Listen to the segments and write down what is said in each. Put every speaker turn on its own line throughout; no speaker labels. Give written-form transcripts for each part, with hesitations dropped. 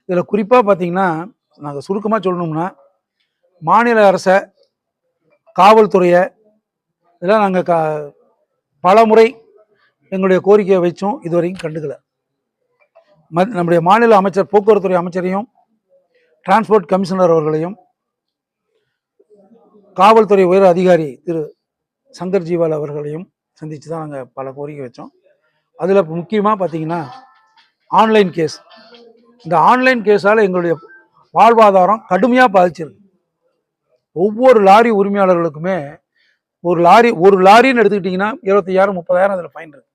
இதில் குறிப்பாக பார்த்தீங்கன்னா, நாங்கள் சுருக்கமாக சொல்லணும்னா, மாநில அரசை, காவல்துறையை இதெல்லாம் நாங்கள் பல முறை எங்களுடைய கோரிக்கையை வச்சோம். இதுவரைக்கும் கண்டுக்கல. நம்முடைய மாநில அமைச்சர், போக்குவரத்துறை அமைச்சரையும், டிரான்ஸ்போர்ட் கமிஷனர் அவர்களையும், காவல்துறை உயர் அதிகாரி திரு சங்கர் ஜிவால் அவர்களையும் சந்தித்து தான் நாங்கள் பல கோரிக்கை வச்சோம். அதில் முக்கியமாக பார்த்தீங்கன்னா, ஆன்லைன் கேஸ். இந்த ஆன்லைன் கேஸால் எங்களுடைய வாழ்வாதாரம் கடுமையாக பாதிச்சிருக்கு. ஒவ்வொரு லாரி உரிமையாளர்களுக்குமே ஒரு லாரின்னு எடுத்துக்கிட்டிங்கன்னா 25,000 30,000 அதில் ஃபைன் இருக்கு.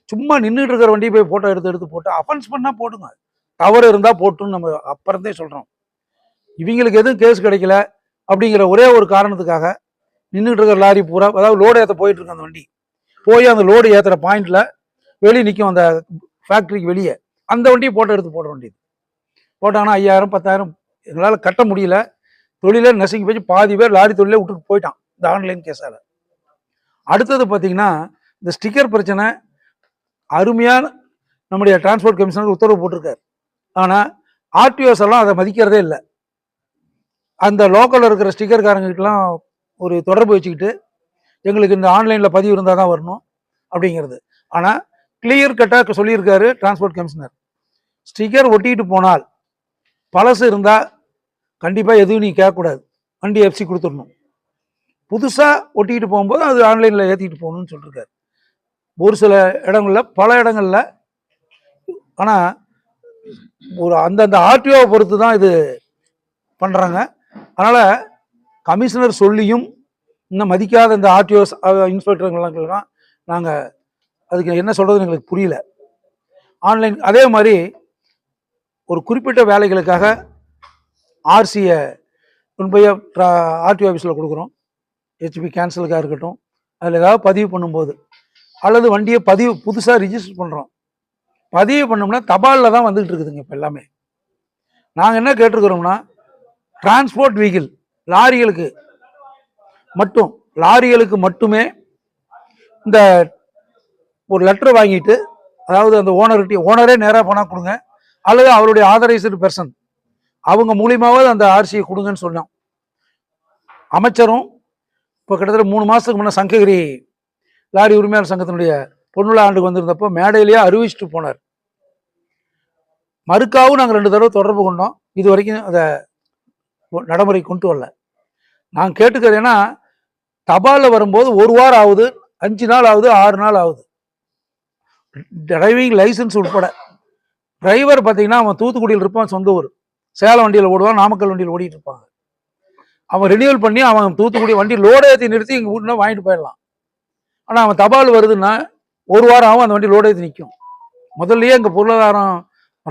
சும்மா நின்றுட்டு இருக்கிற வண்டியை போய் ஃபோட்டோ எடுத்து போட்டு அஃபென்ஸ் பண்ணால் போட்டுங்க, தவறு இருந்தால் போட்டுன்னு நம்ம அப்புறந்தே சொல்கிறோம். இவங்களுக்கு எதுவும் கேஸ் கிடைக்கல அப்படிங்கிற ஒரே ஒரு காரணத்துக்காக நின்றுட்டு இருக்கிற லாரி பூரா, அதாவது லோடு ஏற்ற போயிட்டு இருக்கு அந்த வண்டி, போய் அந்த லோடு ஏற்றுற பாயிண்டில் வெளியே நிற்கும், அந்த ஃபேக்ட்ரிக்கு வெளியே அந்த வண்டியை ஃபோட்டோ எடுத்து போட வேண்டியது. போட்டாங்கன்னா 5,000 10,000 எங்களால் கட்ட முடியல. தொழிலே நசுங்கி போய் பாதி பேர் லாரி தொழிலே விட்டுட்டு போயிட்டான் இந்த ஆன்லைன் கேஸால். அடுத்தது பார்த்தீங்கன்னா, இந்த ஸ்டிக்கர் பிரச்சனை அருமையான நம்முடைய டிரான்ஸ்போர்ட் கமிஷனர் உத்தரவு போட்டிருக்காரு. ஆனால் ஆர்டிஓஸ் எல்லாம் அதை மதிக்கிறதே இல்லை. அந்த லோக்கலில் இருக்கிற ஸ்டிக்கர்காரங்கிட்டலாம் ஒரு தொடர்பு வச்சுக்கிட்டு எங்களுக்கு இந்த ஆன்லைனில் பதிவு இருந்தால் தான் வரணும் அப்படிங்கிறது. ஆனால் கிளியர் கட்டாக சொல்லியிருக்காரு டிரான்ஸ்போர்ட் கமிஷனர், ஸ்டிக்கர் ஒட்டிட்டு போனால் பழசு இருந்தால் கண்டிப்பாக எதுவும் நீ கேட்கக்கூடாது, வண்டி எஃப்சி கொடுத்துடணும். புதுசாக ஒட்டிக்கிட்டு போகும்போது அது ஆன்லைனில் ஏற்றிக்கிட்டு போகணும்னு சொல்லியிருக்காரு. ஒரு சில இடங்களில், பல இடங்களில். ஆனால் ஒரு அந்தந்த ஆர்டிஓவை பொறுத்து தான் இது பண்ணுறாங்க. அதனால் கமிஷனர் சொல்லியும் இன்னும் மதிக்காத இந்த ஆர்டிஓஸ் இன்ஸ்பெக்டர்கள்லாம் நாங்கள் அதுக்கு என்ன சொல்கிறதுன்னு எங்களுக்கு புரியல. ஆன்லைன் அதே மாதிரி ஒரு குறிப்பிட்ட வேலைகளுக்காக ஆர்சியை கொண்டு போய் ஆர்டிஓ ஆஃபீஸில் கொடுக்குறோம். ஹெச்பி கேன்சலுக்காக இருக்கட்டும், அதில் ஏதாவது பதிவு பண்ணும்போது, அல்லது வண்டியை புதுசாக ரிஜிஸ்டர் பண்ணுறோம், பதிவு பண்ணோம்னா தபாலில் தான் வந்துகிட்டு இருக்குதுங்க இப்போ எல்லாமே. நாங்கள் என்ன கேட்டிருக்கிறோம்னா, டிரான்ஸ்போர்ட் வெஹிக்கிள் லாரிகளுக்கு மட்டுமே இந்த ஒரு லெட்டர் வாங்கிட்டு, அதாவது அந்த ஓனரே நேராக போனால் கொடுங்க, அல்லது அவருடைய ஆதரைஸ்டு பெர்சன் அவங்க மூலியமாவது அந்த ஆர்சியை கொடுங்கன்னு சொன்னோம். அமைச்சரும் இப்போ கிட்டத்தட்ட 3 மாதத்துக்கு முன்னே சங்ககிரி லாரி உரிமையாளர் சங்கத்தினுடைய பொன்னுலா ஆண்டுக்கு வந்திருந்தப்போ மேடையிலேயே அறிவிச்சுட்டு போனார். மறுக்காவும் நாங்கள் 2 தடவை தொடர்பு கொண்டோம். இது வரைக்கும் அதை நடைமுறை கொண்டு வரல. நான் கேட்டுக்கிறேன்னா, தபாலில் வரும்போது 1 வாரம் ஆகுது, 5 நாள் ஆகுது, 6 நாள் ஆகுது. டிரைவிங் லைசன்ஸ் உட்பட. டிரைவர் பார்த்தீங்கன்னா அவன் தூத்துக்குடியில் இருப்பான், சொந்த ஊர், சேலம் வண்டியில் ஓடுவான், நாமக்கல் வண்டியில் ஓடிட்டு இருப்பாங்க. அவன் ரினியூவல் பண்ணி அவன் தூத்துக்குடி வண்டி லோடு ஏற்றி நிறுத்தி இங்கே வீட்டுனா வாங்கிட்டு போயிடலாம். ஆனால் அவன் தபால் வருதுன்னா 1 வாரம் ஆகும், அந்த வண்டி லோடு ஏற்றி நிற்கும். முதல்லையே எங்கள் பொருளாதாரம்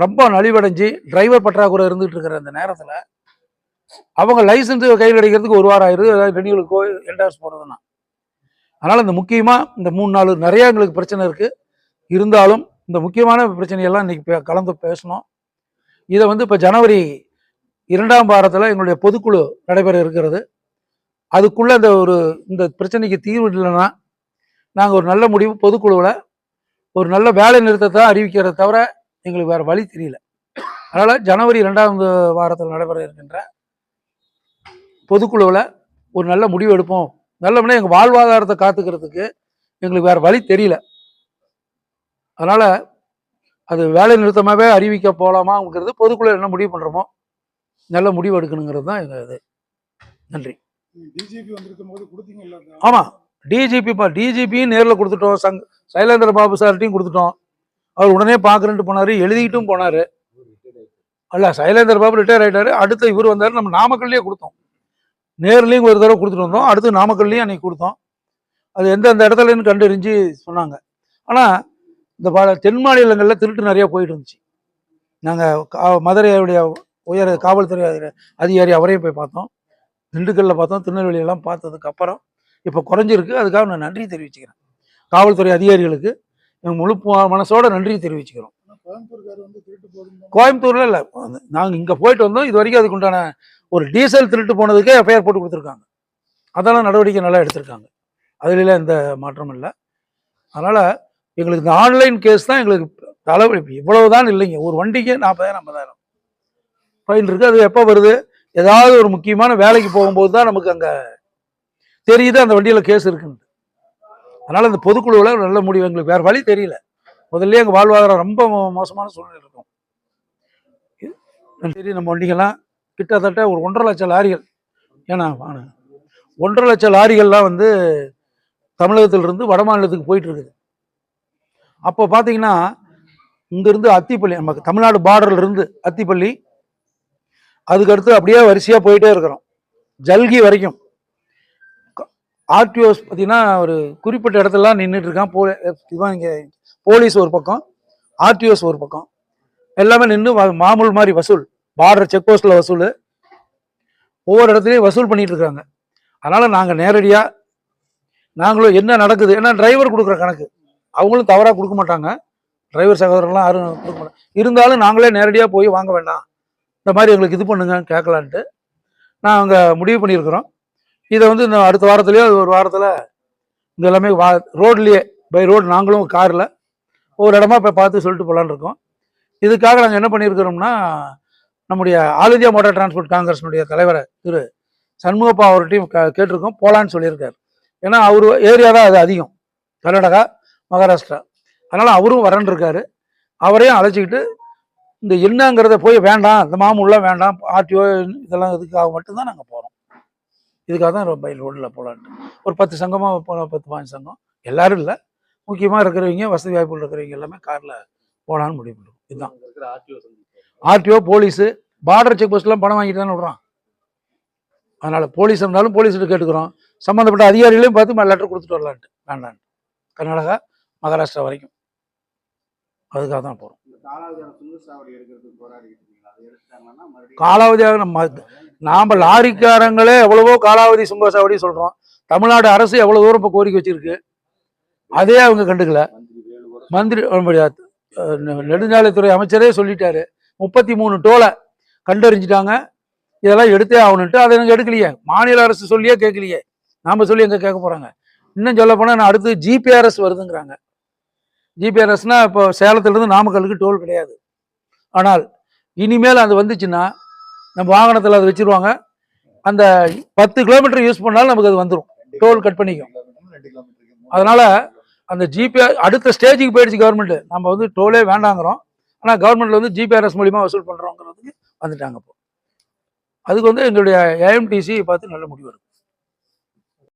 ரொம்ப நலிவடைஞ்சு டிரைவர் பற்றாக்குறை இருந்துகிட்டு இருக்கிற அந்த நேரத்தில் அவங்க லைசன்ஸு கையில் கிடைக்கிறதுக்கு 1 வாரம் ஆயிடுது, ஏதாவது ரெனியூவலுக்கோ என்டார்ஸ் போகிறதுனா. அதனால் இந்த முக்கியமாக இந்த 3-4 நிறையா எங்களுக்கு பிரச்சனை இருக்குது. இருந்தாலும் இந்த முக்கியமான பிரச்சனையெல்லாம் இன்றைக்கி கலந்து பேசணும். இதை இப்போ ஜனவரி 2ஆம் வாரத்தில் எங்களுடைய பொதுக்குழு நடைபெற இருக்கிறது. அதுக்குள்ளே இந்த பிரச்சனைக்கு தீர்வு இல்லைன்னா நாங்கள் ஒரு நல்ல முடிவு பொதுக்குழுவில் ஒரு நல்ல வேலை நிறுத்தத்தை அறிவிக்கிறத தவிர எங்களுக்கு வேறு வழி தெரியல. அதனால் ஜனவரி 2ஆம் வாரத்தில் நடைபெற இருக்கின்ற பொதுக்குழுவில் ஒரு நல்ல முடிவு எடுப்போம். நல்லபடியா எங்கள் வாழ்வாதாரத்தை காத்துக்கிறதுக்கு எங்களுக்கு வேறு வழி தெரியல. அதனால் அது வேலை நிறுத்தமாகவே அறிவிக்க போகலாமாங்கிறது பொதுக்குழு என்ன முடிவு பண்ணுறோமோ நல்ல முடிவு எடுக்கணுங்கிறது தான் எங்கள் இது. நன்றி.
டிஜிபி வந்திருக்கும் போது கொடுத்தீங்கல்ல?
ஆமாம், டிஜிபியும் நேரில் கொடுத்துட்டோம், சைலேந்திர பாபு சார்ட்டையும் கொடுத்துட்டோம். அவர் உடனே பார்க்குறேன்ட்டு போனார், எழுதிக்கிட்டும் போனார். அல்ல, சைலேந்திர பாபு ரிட்டையர் ஆகிட்டார். அடுத்து இவர் வந்தார். நம்ம நாமக்கல்லையே கொடுத்தோம், நேர்லேயும் ஒரு தடவை கொடுத்துட்டு வந்தோம். அடுத்து நாமக்கல்லையும் அன்றைக்கி கொடுத்தோம். அது எந்தெந்த இடத்துலன்னு கண்டறிஞ்சு சொன்னாங்க. ஆனால் இந்த தென் மாநிலங்களில் திருட்டு நிறையா போயிட்டு இருந்துச்சு. நாங்கள் மதுரையுடைய உயர் காவல்துறை அதிகாரி அவரையும் போய் பார்த்தோம், திண்டுக்கல்லில் பார்த்தோம், திருநெல்வேலியெல்லாம் பார்த்ததுக்கப்புறம் இப்போ குறைஞ்சிருக்கு. அதுக்காக நான் நன்றி தெரிவிச்சுக்கிறேன் காவல்துறை அதிகாரிகளுக்கு. எங்கள் முழு மனசோட நன்றி தெரிவிச்சுக்கிறோம். கோயம்புத்தூர்ல இல்லை, நாங்கள் இங்கே போயிட்டு வந்தோம். இது வரைக்கும் அதுக்கு உண்டான ஒரு டீசல் திருட்டு போனதுக்கே எஃப்ஐஆர் போட்டு கொடுத்துருக்காங்க. அதெல்லாம் நடவடிக்கை நல்லா எடுத்திருக்காங்க, அதுலாம் எந்த மாற்றமும் இல்லை. அதனால் எங்களுக்கு இந்த ஆன்லைன் கேஸ் தான் எங்களுக்கு தலைவலி. இவ்வளவுதான் இல்லைங்க, ஒரு வண்டிக்கு 40,000 50,000 ஃபைன் இருக்குது. அது எப்போ வருது, ஏதாவது ஒரு முக்கியமான வேலைக்கு போகும்போது தான் நமக்கு அங்கே தெரியுது அந்த வண்டியில் கேஸ் இருக்குன்னு. அதனால் இந்த பொதுக்குழுவில் நல்ல முடிவு, எங்களுக்கு வேறு வழி தெரியல. முதல்ல எங்கள் வாழ்வாதாரம் ரொம்ப மோசமான சூழ்நிலை இருக்கும். சரி, நம்ம வண்டிகள்லாம் கிட்டத்தட்ட ஒரு 1.5 லட்சம் லாரிகள், ஏன்னா 1.5 லட்சம் லாரிகள்லாம் வந்து தமிழகத்திலிருந்து வட மாநிலத்துக்கு போயிட்டு இருக்குது. அப்போ பார்த்தீங்கன்னா இங்கேருந்து அத்திப்பள்ளி, நமக்கு தமிழ்நாடு பார்டர்ல இருந்து அத்திப்பள்ளி, அதுக்கடுத்து அப்படியே வரிசையாக போயிட்டே இருக்கிறோம் ஜல்கி வரைக்கும். ஆர்டிஓஸ் பார்த்தீங்கன்னா ஒரு குறிப்பிட்ட இடத்துலலாம் நின்றுட்டு இருக்கான். இதுதான் இங்கே போலீஸ் ஒரு பக்கம், ஆர்டிஓஸ் ஒரு பக்கம், எல்லாமே நின்று மாமூல் மாதிரி வசூல், பார்டர் செக் போஸ்ட்டில் வசூல், ஒவ்வொரு இடத்துலையும் வசூல் பண்ணிட்டு இருக்காங்க. அதனால் நாங்கள் நேரடியாக நாங்களும் என்ன நடக்குது, ஏன்னா டிரைவர் கொடுக்குற கணக்கு அவங்களும் தவறாக கொடுக்க மாட்டாங்க, டிரைவர் சகோதரர்லாம் யாரும் கொடுக்க மாட்டாங்க. இருந்தாலும் நாங்களே நேரடியாக போய் வாங்க வேண்டாம், இந்த மாதிரி எங்களுக்கு இது பண்ணுங்கன்னு கேட்கலான்ட்டு நாங்கள் முடிவு பண்ணியிருக்கிறோம். இதை வந்து இந்த அடுத்த வாரத்துலேயோ ஒரு வாரத்தில் இங்கே எல்லாமே ரோட்லேயே பை ரோடு நாங்களும் காரில் ஒவ்வொரு இடமா போய் பார்த்து சொல்லிட்டு போகலான்னு இருக்கோம். இதுக்காக நாங்கள் என்ன பண்ணியிருக்கிறோம்னா, நம்முடைய ஆல் இந்தியா மோட்டார் டிரான்ஸ்போர்ட் காங்கிரஸினுடைய தலைவரை திரு சண்முகப்பா அவர்கிட்டையும் கேட்டிருக்கோம், போகலான்னு சொல்லியிருக்காரு. ஏன்னா அவர் ஏரியா தான் அது அதிகம், கர்நாடகா மகாராஷ்டிரா, அதனால் அவரும் வரன்னு இருக்காரு. அவரையும் அழைச்சிக்கிட்டு இந்த என்னங்கிறத போய் வேண்டாம், இந்த மாமூலாம் வேண்டாம், ஆர்டிஓ இதெல்லாம் இதுக்காக மட்டும்தான் நாங்கள் போகிறோம். இதுக்காக தான் பை ரோடில் போகலான்ட்டு ஒரு 10 சங்கமாக 10-15 சங்கம், எல்லாரும் இல்லை, முக்கியமாக இருக்கிறவங்க, வசதி வாய்ப்புகள் இருக்கிறவங்க எல்லாமே காரில் போகலான்னு முடிவு பண்ணுறோம். இதுதான் ஆர்டிஓ, போலீஸு, பார்டர் செக் போஸ்ட்லாம் பணம் வாங்கிட்டு தானே விடுறான். அதனால் போலீஸ் இருந்தாலும் போலீஸ்கிட்ட கேட்டுக்கிறோம், சம்மந்தப்பட்ட அதிகாரிகளையும் பார்த்து லெட்டர் கொடுத்துட்டு வரலான்ட்டு வேண்டான்ட்டு, கர்நாடகா மகாராஷ்டிரா வரைக்கும் அதுக்காக தான் போகிறோம். காலாவதியாக நாம் லாரிக்காரங்களே எவ்வளவோ காலாவதி சுங்கசாவடி சொல்கிறோம், தமிழ்நாடு அரசு எவ்வளோ தூரம் இப்போ கோரிக்கை வச்சிருக்கு, அதே அவங்க கண்டுக்கல. மந்திரி நெடுஞ்சாலைத்துறை அமைச்சரே சொல்லிட்டாரு, 33 டோலை கண்டறிஞ்சிட்டாங்க, இதெல்லாம் எடுத்தே ஆகணுன்ட்டு. அதை எனக்கு எடுக்கலையே, மாநில அரசு சொல்லியே கேட்கலையே, நாம் சொல்லி எங்கே கேட்க போகிறாங்க. இன்னும் சொல்ல போனால் நான் அடுத்து ஜிபிஆர்எஸ் வருதுங்கிறாங்க. ஜிபிஆர்எஸ்னா இப்போ சேலத்துலேருந்து நாமக்கலுக்கு டோல் கிடையாது. ஆனால் இனிமேல் அது வந்துச்சுன்னா நம்ம வாகனத்தில் அதை வச்சுருவாங்க, அந்த 10 கிலோமீட்டர் யூஸ் பண்ணாலும் நமக்கு அது வந்துடும், டோல் கட் பண்ணிக்கும். அதனால் அந்த ஜிபிஆர் அடுத்த ஸ்டேஜுக்கு போயிடுச்சு கவர்மெண்ட்டு. நம்ம வந்து டோலே வேண்டாங்கிறோம், ஆனால் கவர்மெண்ட்டில் வந்து ஜிபிஆர்எஸ் மூலிமா வசூல் பண்ணுறோங்கிறதுக்கு வந்துட்டாங்க. இப்போ அதுக்கு வந்து எங்களுடைய ஏஎம்டிசி பார்த்து நல்ல முடிவு எடுக்கும்.